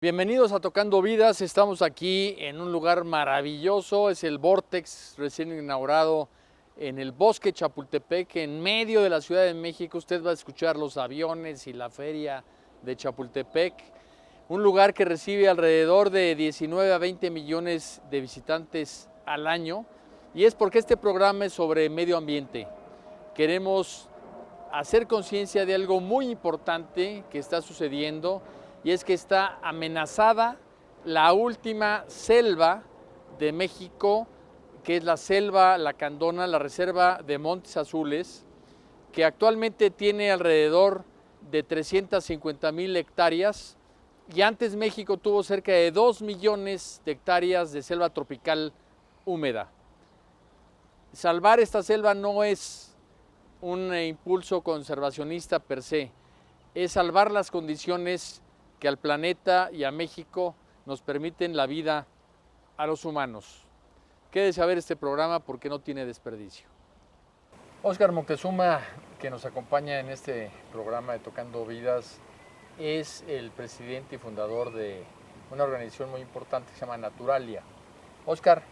Bienvenidos a Tocando Vidas, estamos aquí en un lugar maravilloso, es el Vortex recién inaugurado en el Bosque Chapultepec, en medio de la Ciudad de México. Usted va a escuchar los aviones y la feria de Chapultepec, un lugar que recibe alrededor de 19 a 20 millones de visitantes al año, y es porque este programa es sobre medio ambiente. Queremos hacer conciencia de algo muy importante que está sucediendo, y es que está amenazada la última selva de México, que es la selva lacandona, la reserva de Montes Azules, que actualmente tiene alrededor de 350,000 hectáreas, y antes México tuvo cerca de 2 millones de hectáreas de selva tropical húmeda. Salvar esta selva no es un impulso conservacionista per se, es salvar las condiciones que al planeta y a México nos permiten la vida a los humanos. Quédese a ver este programa porque no tiene desperdicio. Óscar Moctezuma, que nos acompaña en este programa de Tocando Vidas, es el presidente y fundador de una organización muy importante que se llama Naturalia. Óscar,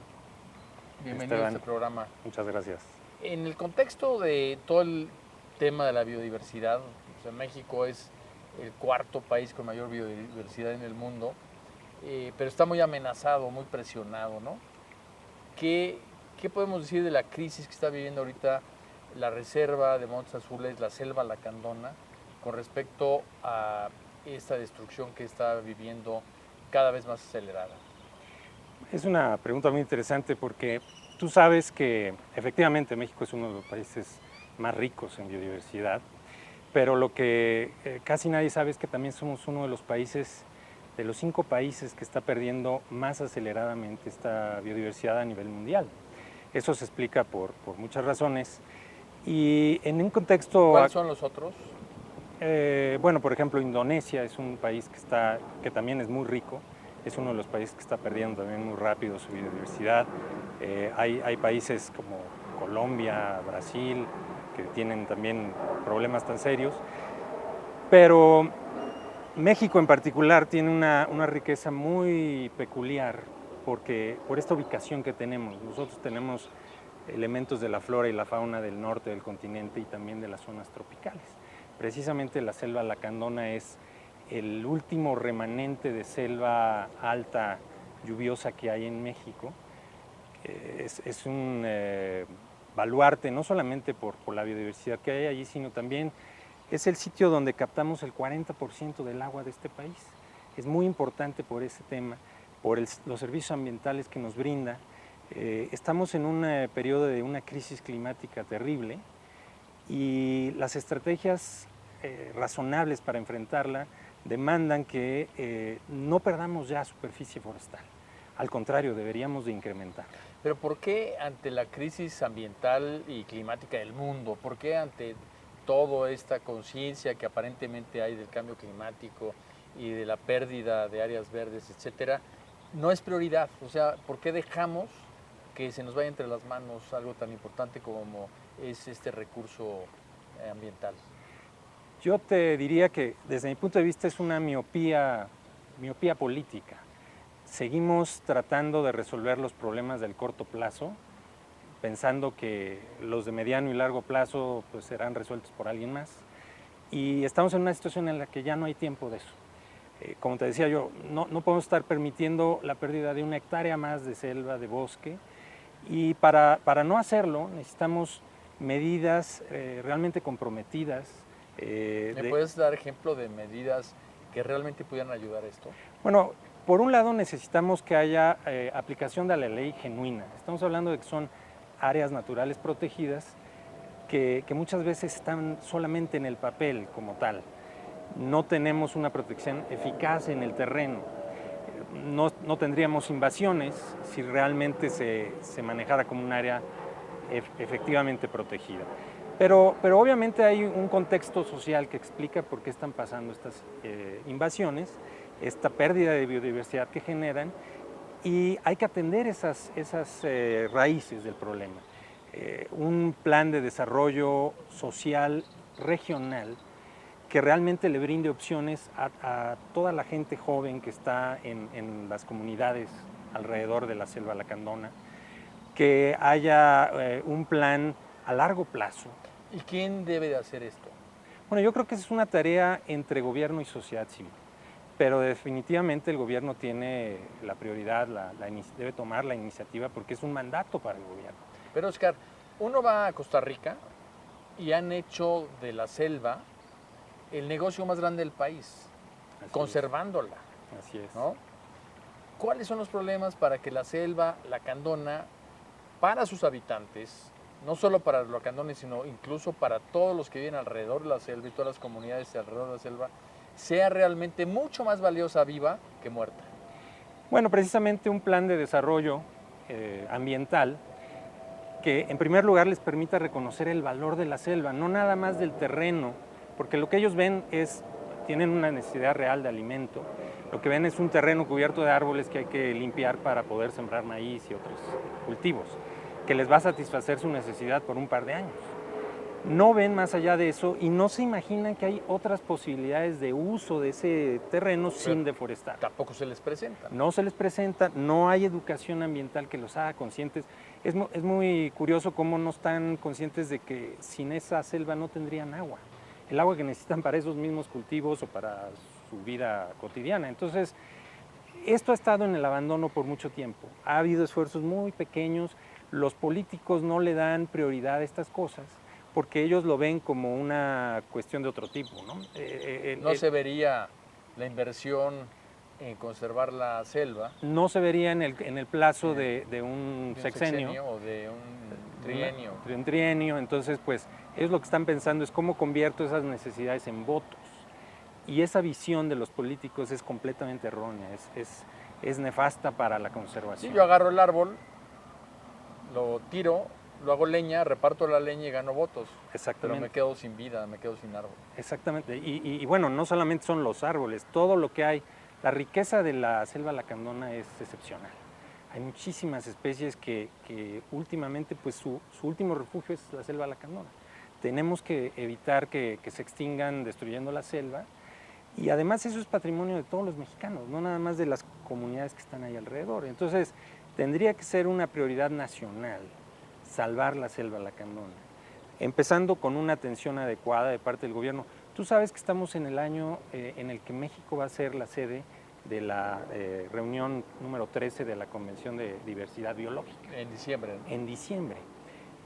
bienvenido Esteban, a este programa. muchas gracias. En el contexto de todo el tema de la biodiversidad, o sea, México es el cuarto país con mayor biodiversidad en el mundo, pero está muy amenazado, muy presionado, ¿no? ¿Qué podemos decir de la crisis que está viviendo ahorita la reserva de Montes Azules, la selva lacandona, con respecto a esta destrucción que está viviendo cada vez más acelerada? Es una pregunta muy interesante porque tú sabes que efectivamente México es uno de los países más ricos en biodiversidad, pero lo que casi nadie sabe es que también somos uno de los países, de los 5 países que está perdiendo más aceleradamente esta biodiversidad a nivel mundial. Eso se explica por muchas razones y en un contexto... ¿Cuáles son los otros? Bueno, por ejemplo, Indonesia es un país que también es muy rico, es uno de los países que está perdiendo también muy rápido su biodiversidad. Hay países como Colombia, Brasil, que tienen también problemas tan serios, pero México en particular tiene una riqueza muy peculiar porque por esta ubicación que tenemos. Nosotros tenemos elementos de la flora y la fauna del norte del continente y también de las zonas tropicales. Precisamente la selva lacandona es el último remanente de selva alta lluviosa que hay en México. Es un baluarte no solamente por la biodiversidad que hay allí, sino también es el sitio donde captamos el 40% del agua de este país. Es muy importante por ese tema, por los servicios ambientales que nos brinda. Estamos en un periodo de una crisis climática terrible y las estrategias razonables para enfrentarla demandan que no perdamos ya superficie forestal. Al contrario, deberíamos de incrementar. Pero ¿por qué ante la crisis ambiental y climática del mundo? ¿Por qué ante toda esta conciencia que aparentemente hay del cambio climático y de la pérdida de áreas verdes, etcétera, no es prioridad? O sea, ¿por qué dejamos que se nos vaya entre las manos algo tan importante como es este recurso ambiental? Yo te diría que desde mi punto de vista es una miopía política. Seguimos tratando de resolver los problemas del corto plazo, pensando que los de mediano y largo plazo pues, serán resueltos por alguien más. Y estamos en una situación en la que ya no hay tiempo de eso. Como te decía yo, no podemos estar permitiendo la pérdida de 1 hectárea más de selva, de bosque, y para no hacerlo necesitamos medidas realmente comprometidas. ¿Me puedes dar ejemplo de medidas que realmente pudieran ayudar a esto? Bueno, por un lado necesitamos que haya aplicación de la ley genuina. Estamos hablando de que son áreas naturales protegidas que muchas veces están solamente en el papel como tal. No tenemos una protección eficaz en el terreno. No tendríamos invasiones si realmente se manejara como un área efectivamente protegida. Pero obviamente hay un contexto social que explica por qué están pasando estas invasiones, esta pérdida de biodiversidad que generan, y hay que atender esas raíces del problema. Un plan de desarrollo social regional que realmente le brinde opciones a toda la gente joven que está en las comunidades alrededor de la selva lacandona, que haya un plan a largo plazo. ¿Y quién debe de hacer esto? Bueno, yo creo que es una tarea entre gobierno y sociedad civil, pero definitivamente el gobierno tiene la prioridad, debe tomar la iniciativa porque es un mandato para el gobierno. Pero Oscar, uno va a Costa Rica y han hecho de la selva el negocio más grande del país, conservándola. Así es. ¿No? ¿Cuáles son los problemas para que la selva lacandona, para sus habitantes, no solo para los lacandones, sino incluso para todos los que viven alrededor de la selva y todas las comunidades alrededor de la selva, sea realmente mucho más valiosa viva que muerta? Bueno, precisamente un plan de desarrollo ambiental que en primer lugar les permita reconocer el valor de la selva, no nada más del terreno, porque lo que ellos ven tienen una necesidad real de alimento. Lo que ven es un terreno cubierto de árboles que hay que limpiar para poder sembrar maíz y otros cultivos, que les va a satisfacer su necesidad por un par de años. No ven más allá de eso y no se imaginan que hay otras posibilidades de uso de ese terreno sin deforestar. Tampoco se les presenta. No se les presenta, no hay educación ambiental que los haga conscientes. Es muy curioso cómo no están conscientes de que sin esa selva no tendrían agua. El agua que necesitan para esos mismos cultivos o para su vida cotidiana. Entonces, esto ha estado en el abandono por mucho tiempo. Ha habido esfuerzos muy pequeños, los políticos no le dan prioridad a estas cosas porque ellos lo ven como una cuestión de otro tipo, ¿no? No se vería la inversión en conservar la selva. No se vería en el plazo de un sexenio O de un trienio. De un trienio. Entonces, pues, ellos lo que están pensando es cómo convierto esas necesidades en votos. Y esa visión de los políticos es completamente errónea, es nefasta para la conservación. Sí, yo agarro el árbol, lo tiro, lo hago leña, reparto la leña y gano votos. Exactamente. Pero me quedo sin vida, me quedo sin árbol. Exactamente. Y bueno, no solamente son los árboles, todo lo que hay. La riqueza de la selva lacandona es excepcional. Hay muchísimas especies que últimamente, pues su último refugio es la selva lacandona. Tenemos que evitar que se extingan destruyendo la selva. Y además eso es patrimonio de todos los mexicanos, no nada más de las comunidades que están ahí alrededor. Entonces, tendría que ser una prioridad nacional salvar la selva lacandona, empezando con una atención adecuada de parte del gobierno. Tú sabes que estamos en el año en el que México va a ser la sede de la reunión número 13 de la Convención de Diversidad Biológica. En diciembre. En diciembre.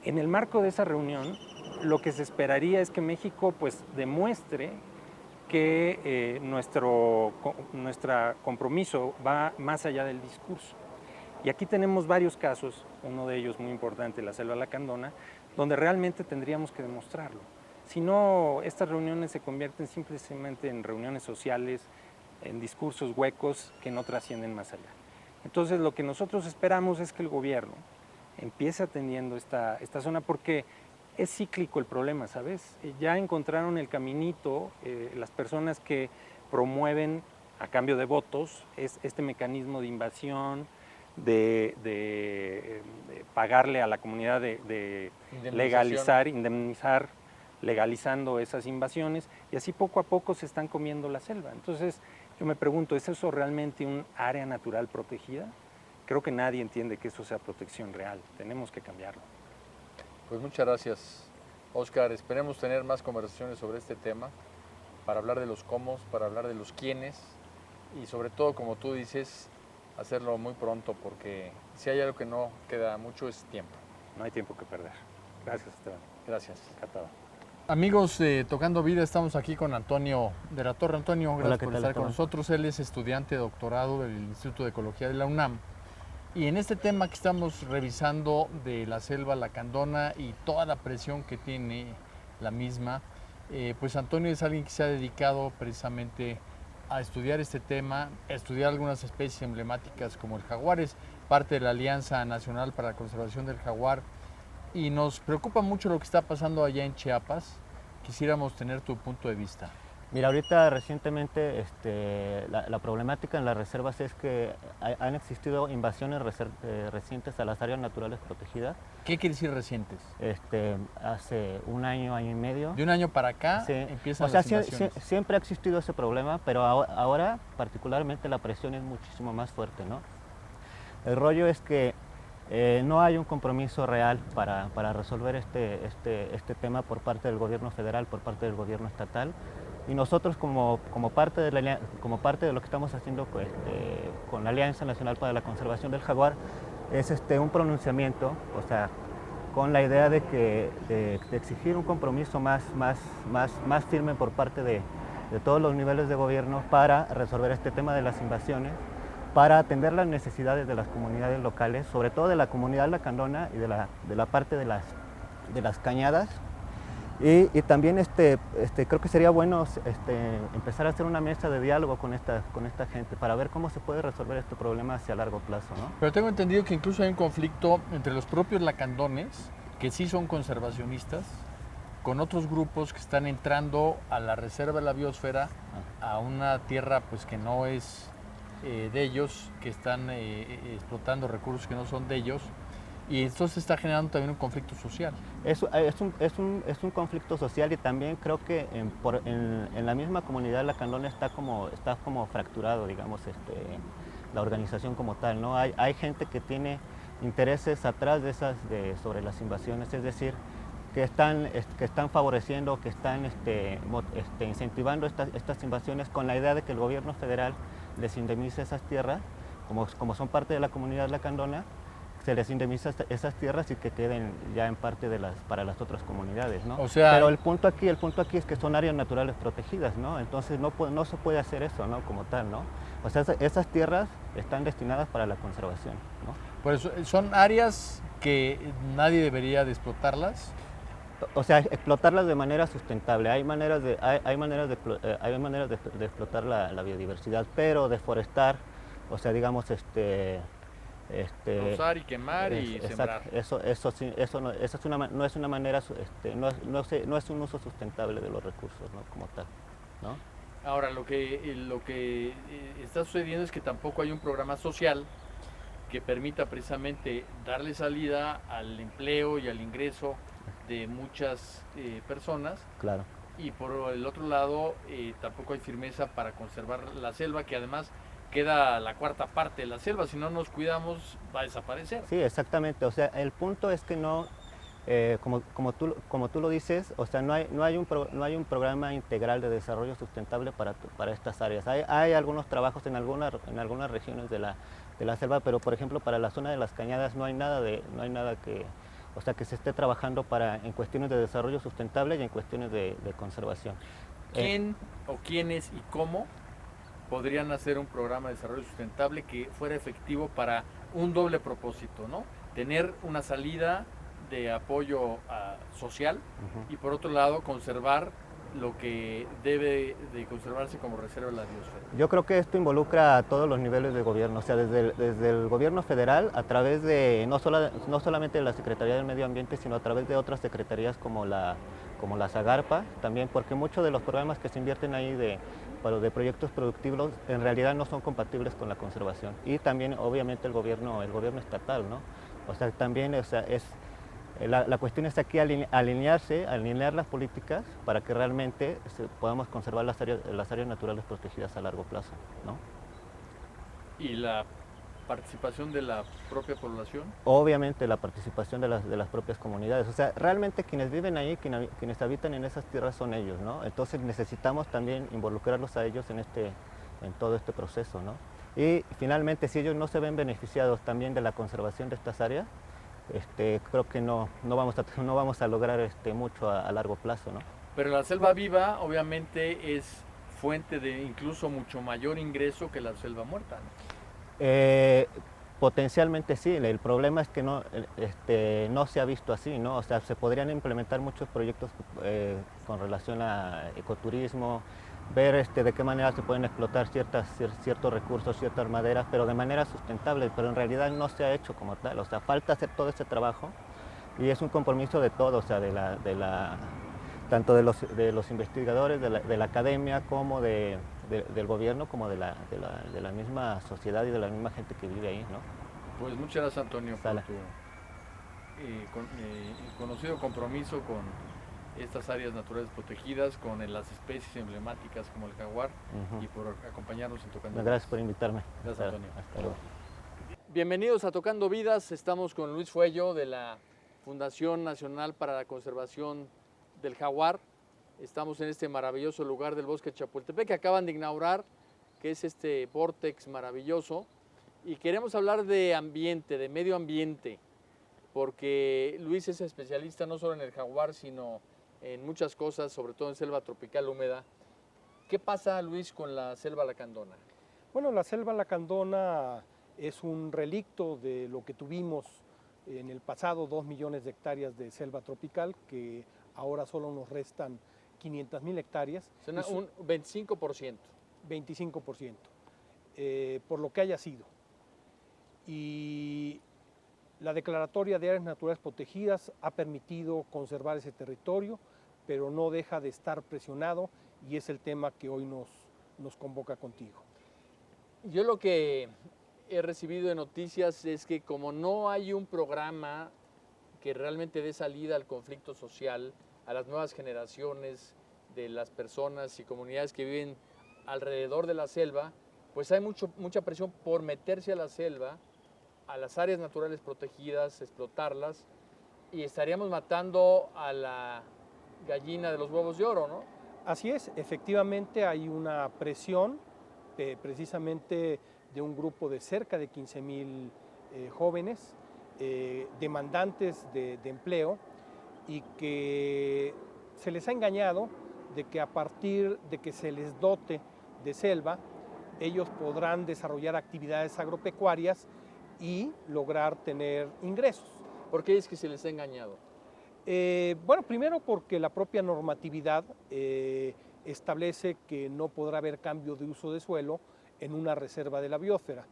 En el marco de esa reunión, lo que se esperaría es que México pues demuestre que nuestro compromiso va más allá del discurso. Y aquí tenemos varios casos, uno de ellos muy importante, la selva lacandona, donde realmente tendríamos que demostrarlo. Si no, estas reuniones se convierten simplemente en reuniones sociales, en discursos huecos que no trascienden más allá. Entonces, lo que nosotros esperamos es que el gobierno empiece atendiendo esta zona porque es cíclico el problema, ¿sabes? Ya encontraron el caminito las personas que promueven a cambio de votos este mecanismo de invasión, de pagarle a la comunidad, de legalizar, indemnizar, legalizando esas invasiones, y así poco a poco se están comiendo la selva. Entonces, yo me pregunto, ¿es eso realmente un área natural protegida? Creo que nadie entiende que eso sea protección real. Tenemos que cambiarlo. Pues muchas gracias, Oscar. Esperemos tener más conversaciones sobre este tema, para hablar de los cómo, para hablar de los quiénes, y sobre todo, como tú dices, hacerlo muy pronto, porque si hay algo que no queda mucho es tiempo. No hay tiempo que perder. Gracias, Esteban. Gracias. Encantado. Amigos de Tocando Vida, estamos aquí con Antonio de la Torre. Antonio, gracias por estar con nosotros. Él es estudiante de doctorado del Instituto de Ecología de la UNAM. Y en este tema que estamos revisando de la selva lacandona y toda la presión que tiene la misma, pues Antonio es alguien que se ha dedicado precisamente a estudiar este tema, a estudiar algunas especies emblemáticas como el jaguar. Es parte de la Alianza Nacional para la Conservación del Jaguar y nos preocupa mucho lo que está pasando allá en Chiapas. Quisiéramos tener tu punto de vista. Mira, ahorita recientemente la problemática en las reservas es que han existido invasiones recientes a las áreas naturales protegidas. ¿Qué quiere decir recientes? Hace un año y medio. De un año para acá Sí. empiezan O sea, las invasiones. siempre ha existido ese problema, pero ahora particularmente la presión es muchísimo más fuerte, ¿no? El rollo es que no hay un compromiso real para resolver este tema por parte del gobierno federal, por parte del gobierno estatal. Y nosotros como parte de lo que estamos haciendo con la Alianza Nacional para la Conservación del Jaguar, es un pronunciamiento, o sea, con la idea de exigir un compromiso más firme por parte de todos los niveles de gobierno para resolver este tema de las invasiones, para atender las necesidades de las comunidades locales, sobre todo de la comunidad lacandona y de la parte de las cañadas. Y también creo que sería bueno empezar a hacer una mesa de diálogo con esta gente para ver cómo se puede resolver este problema hacia largo plazo, ¿no? Pero tengo entendido que incluso hay un conflicto entre los propios lacandones, que sí son conservacionistas, con otros grupos que están entrando a la reserva de la biosfera, a una tierra pues que no es de ellos, que están explotando recursos que no son de ellos. Y esto se está generando también un conflicto social. Es un conflicto social, y también creo que en la misma comunidad lacandona está como fracturado, digamos, la organización como tal, ¿no? Hay gente que tiene intereses atrás sobre las invasiones, es decir, que están favoreciendo, que están incentivando estas invasiones con la idea de que el gobierno federal les indemnice esas tierras, como son parte de la comunidad lacandona, se les indemniza esas tierras y que queden ya en parte para las otras comunidades, ¿no? O sea, pero el punto aquí es que son áreas naturales protegidas, ¿no? Entonces no se puede hacer eso, ¿no? Como tal, ¿no? O sea, esas tierras están destinadas para la conservación, ¿no? Por eso, son áreas que nadie debería de explotarlas. O sea, explotarlas de manera sustentable. Hay maneras de explotar la biodiversidad, pero deforestar, o sea, digamos, Rozar y quemar y sembrar. Eso no es una manera, no es un uso sustentable de los recursos, ¿no? Como tal, ¿no? Ahora, lo que está sucediendo es que tampoco hay un programa social que permita precisamente darle salida al empleo y al ingreso de muchas personas. Claro. Y por el otro lado, tampoco hay firmeza para conservar la selva, que además queda la cuarta parte de la selva. Si no nos cuidamos, va a desaparecer. Sí, exactamente. O sea, el punto es que no, como tú lo dices, o sea, no hay un programa integral de desarrollo sustentable para estas áreas. Hay algunos trabajos en algunas regiones de la selva, pero por ejemplo para la zona de las cañadas no hay nada que se esté trabajando en cuestiones de desarrollo sustentable y en cuestiones de conservación. ¿Quién o quiénes y cómo podrían hacer un programa de desarrollo sustentable que fuera efectivo para un doble propósito, ¿no? Tener una salida de apoyo social y por otro lado conservar lo que debe de conservarse como reserva de la biosfera? Yo creo que esto involucra a todos los niveles de gobierno, o sea, desde el gobierno federal, a través de no solamente de la Secretaría del Medio Ambiente, sino a través de otras secretarías como la SAGARPA, también, porque muchos de los programas que se invierten ahí de proyectos productivos en realidad no son compatibles con la conservación. Y también obviamente el gobierno estatal, ¿no? O sea, también, o sea, la cuestión es aquí alinear las políticas para que realmente podamos conservar las áreas naturales protegidas a largo plazo, ¿no? ¿Y la participación de la propia población? Obviamente la participación de las propias comunidades. O sea, realmente quienes viven ahí, quienes habitan en esas tierras son ellos, ¿no? Entonces necesitamos también involucrarlos a ellos en todo este proceso, ¿no? Y finalmente, si ellos no se ven beneficiados también de la conservación de estas áreas, creo que no vamos a lograr mucho a largo plazo, ¿no? Pero la selva viva obviamente es fuente de incluso mucho mayor ingreso que la selva muerta, ¿no? Potencialmente sí, el problema es que no se ha visto así, ¿no? O sea, se podrían implementar muchos proyectos con relación a ecoturismo, ver de qué manera se pueden explotar ciertos recursos, ciertas maderas, pero de manera sustentable, pero en realidad no se ha hecho como tal. O sea, falta hacer todo ese trabajo y es un compromiso de todos, o sea, de tanto de los investigadores, de la academia, como del gobierno, como de la misma sociedad y de la misma gente que vive ahí, ¿no? Pues muchas gracias, Antonio, por Sale. tu conocido compromiso con estas áreas naturales protegidas, con las especies emblemáticas como el jaguar, Ujú. y por acompañarnos en Tocando No, gracias Vidas. por invitarme. Gracias, Antonio. Hasta luego. Bienvenidos a Tocando Vidas. Estamos con Luis Fuello de la Fundación Nacional para la Conservación del Jaguar. Estamos en este maravilloso lugar del bosque de Chapultepec que acaban de inaugurar, que es este vórtex maravilloso. Y queremos hablar de ambiente, de medio ambiente, porque Luis es especialista no solo en el jaguar, sino en muchas cosas, sobre todo en selva tropical húmeda. ¿Qué pasa, Luis, con la selva lacandona? Bueno, la selva lacandona es un relicto de lo que tuvimos en el pasado, 2 millones de hectáreas de selva tropical, que ahora solo nos restan 500,000 hectáreas. Es un 25%. 25%, por lo que haya sido. Y la declaratoria de áreas naturales protegidas ha permitido conservar ese territorio, pero no deja de estar presionado, y es el tema que hoy nos convoca contigo. Yo lo que he recibido de noticias es que como no hay un programa que realmente dé salida al conflicto social, a las nuevas generaciones de las personas y comunidades que viven alrededor de la selva, pues hay mucha presión por meterse a la selva, a las áreas naturales protegidas, explotarlas, y estaríamos matando a la gallina de los huevos de oro, ¿no? Así es, efectivamente hay una presión precisamente de un grupo de cerca de 15,000 jóvenes, demandantes de empleo, y que se les ha engañado de que a partir de que se les dote de selva, ellos podrán desarrollar actividades agropecuarias y lograr tener ingresos. ¿Por qué es que se les ha engañado? Bueno, primero porque la propia normatividad establece que no podrá haber cambio de uso de suelo en una reserva de la biosfera.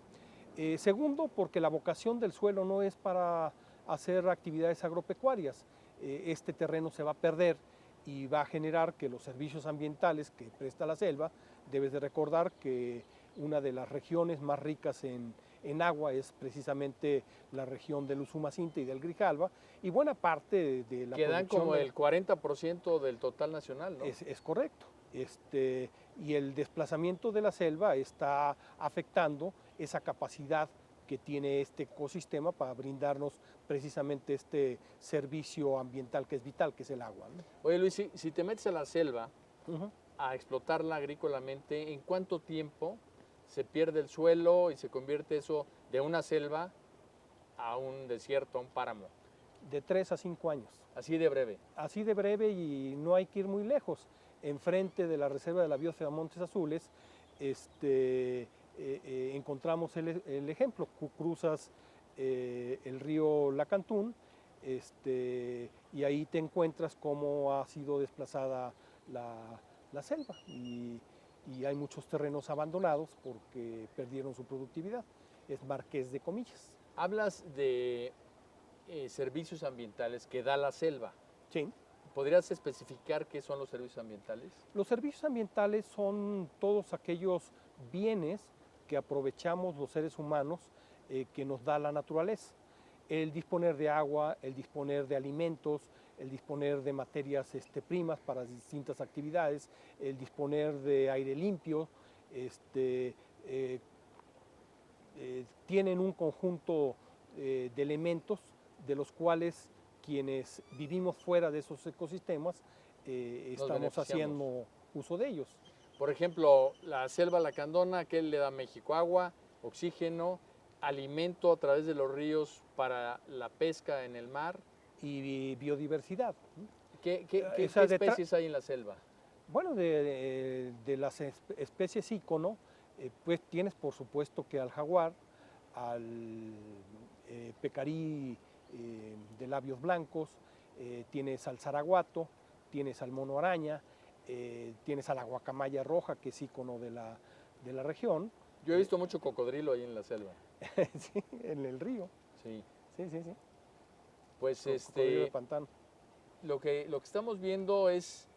Segundo, porque la vocación del suelo no es para hacer actividades agropecuarias. Este terreno se va a perder y va a generar que los servicios ambientales que presta la selva, debes de recordar que una de las regiones más ricas en agua es precisamente la región del Usumacinta y del Grijalva, y buena parte de la Quedan producción como el 40% del total nacional, ¿no? es correcto. Y el desplazamiento de la selva está afectando esa capacidad que tiene este ecosistema para brindarnos precisamente este servicio ambiental que es vital, que es el agua, ¿no? Oye, Luis, si te metes a la selva Uh-huh. a explotarla agrícolamente, ¿en cuánto tiempo se pierde el suelo y se convierte eso de una selva a un desierto, a un páramo? De 3 a 5 años. Así de breve. Así de breve, y no hay que ir muy lejos. Enfrente de la Reserva de la Biosfera Montes Azules, encontramos el ejemplo. Cruzas el río Lacantún, y ahí te encuentras cómo ha sido desplazada la selva, y hay muchos terrenos abandonados porque perdieron su productividad. Es Marqués de Comillas. Hablas de servicios ambientales que da la selva. Sí. ¿Podrías especificar qué son los servicios ambientales? Los servicios ambientales son todos aquellos bienes que aprovechamos los seres humanos, que nos da la naturaleza. El disponer de agua, el disponer de alimentos, el disponer de materias primas para distintas actividades, el disponer de aire limpio, tienen un conjunto de elementos de los cuales quienes vivimos fuera de esos ecosistemas estamos haciendo uso de ellos. Por ejemplo, la selva lacandona, ¿qué le da a México? Agua, oxígeno, alimento a través de los ríos para la pesca en el mar. Y biodiversidad. ¿Qué especies hay en la selva? Bueno, de las especies ícono, pues tienes por supuesto que al jaguar, al pecarí de labios blancos, tienes al zaraguato, tienes al mono araña, tienes a la guacamaya roja, que es ícono de la región. Yo he visto mucho cocodrilo ahí en la selva. Sí, en el río. Sí. Sí, sí, sí. Pues Cocodrilo de pantano. lo que estamos viendo es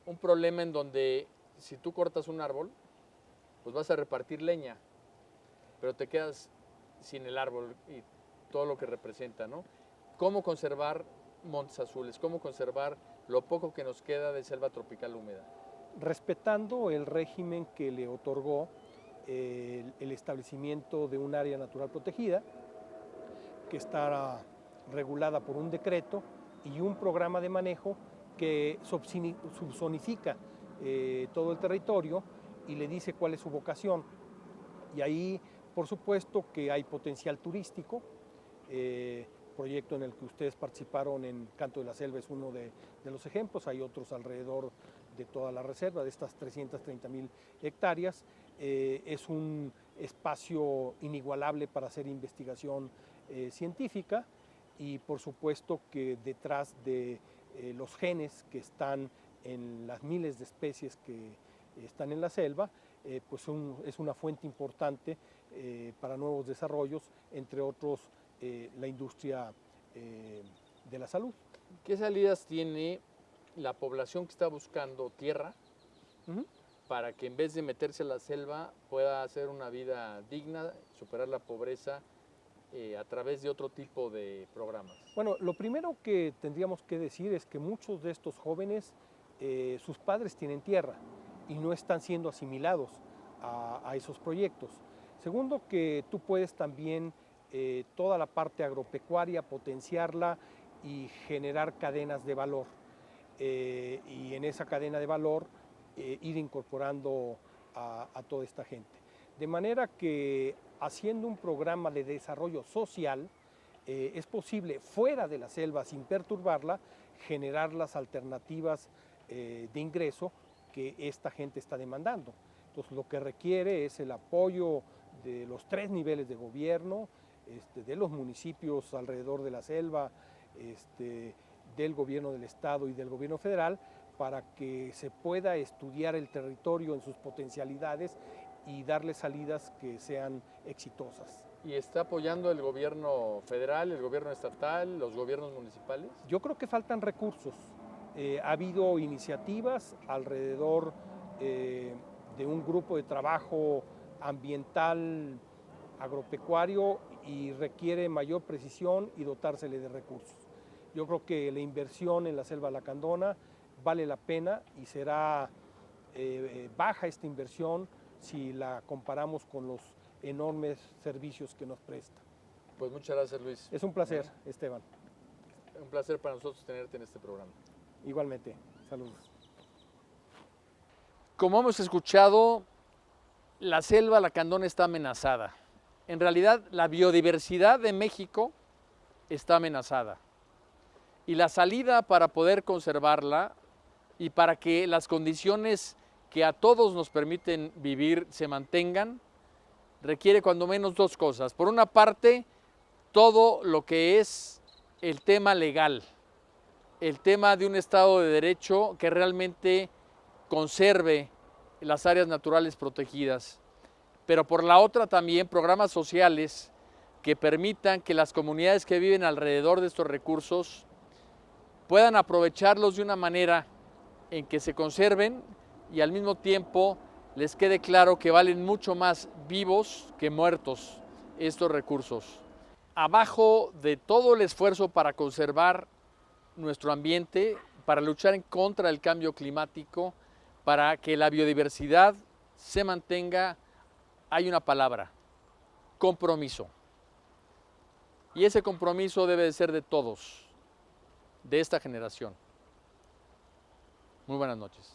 un problema en donde si tú cortas un árbol, pues vas a repartir leña, pero te quedas sin el árbol y todo lo que representa, ¿no? ¿Cómo conservar montes azules? ¿Cómo conservar lo poco que nos queda de selva tropical húmeda? Respetando el régimen que le otorgó el establecimiento de un área natural protegida, que está regulada por un decreto y un programa de manejo que subzonifica todo el territorio y le dice cuál es su vocación. Y ahí, por supuesto, que hay potencial turístico. Proyecto en el que ustedes participaron en Canto de la Selva es uno de los ejemplos. Hay otros alrededor de toda la reserva, de estas 330,000 hectáreas. Es un espacio inigualable para hacer investigación científica y por supuesto que detrás de los genes que están en las miles de especies que están en la selva, pues es una fuente importante para nuevos desarrollos, entre otros la industria de la salud. ¿Qué salidas tiene la población que está buscando tierra para que en vez de meterse a la selva pueda hacer una vida digna, superar la pobreza a través de otro tipo de programas? Bueno, lo primero que tendríamos que decir es que muchos de estos jóvenes, sus padres tienen tierra y no están siendo asimilados a esos proyectos. Segundo, que tú puedes también toda la parte agropecuaria, potenciarla y generar cadenas de valor. Y en esa cadena de valor ir incorporando a toda esta gente. De manera que haciendo un programa de desarrollo social, es posible fuera de la selva, sin perturbarla, generar las alternativas de ingreso que esta gente está demandando. Entonces lo que requiere es el apoyo de los 3 niveles de gobierno, de los municipios alrededor de la selva, del gobierno del estado y del gobierno federal, para que se pueda estudiar el territorio en sus potencialidades y darle salidas que sean exitosas. ¿Y está apoyando el gobierno federal, el gobierno estatal, los gobiernos municipales? Yo creo que faltan recursos. Ha habido iniciativas alrededor de un grupo de trabajo ambiental agropecuario y requiere mayor precisión y dotársele de recursos. Yo creo que la inversión en la selva lacandona vale la pena y será baja esta inversión si la comparamos con los enormes servicios que nos presta. Pues muchas gracias, Luis. Es un placer, Esteban. Un placer para nosotros tenerte en este programa. Igualmente, saludos. Como hemos escuchado, la selva lacandona está amenazada. En realidad, la biodiversidad de México está amenazada. Y la salida para poder conservarla y para que las condiciones que a todos nos permiten vivir se mantengan, requiere cuando menos 2 cosas. Por una parte, todo lo que es el tema legal, el tema de un Estado de Derecho que realmente conserve las áreas naturales protegidas, pero por la otra también programas sociales que permitan que las comunidades que viven alrededor de estos recursos puedan aprovecharlos de una manera en que se conserven y al mismo tiempo les quede claro que valen mucho más vivos que muertos estos recursos. Abajo de todo el esfuerzo para conservar nuestro ambiente, para luchar en contra del cambio climático, para que la biodiversidad se mantenga, hay una palabra: compromiso. Y ese compromiso debe de ser de todos, de esta generación. Muy buenas noches.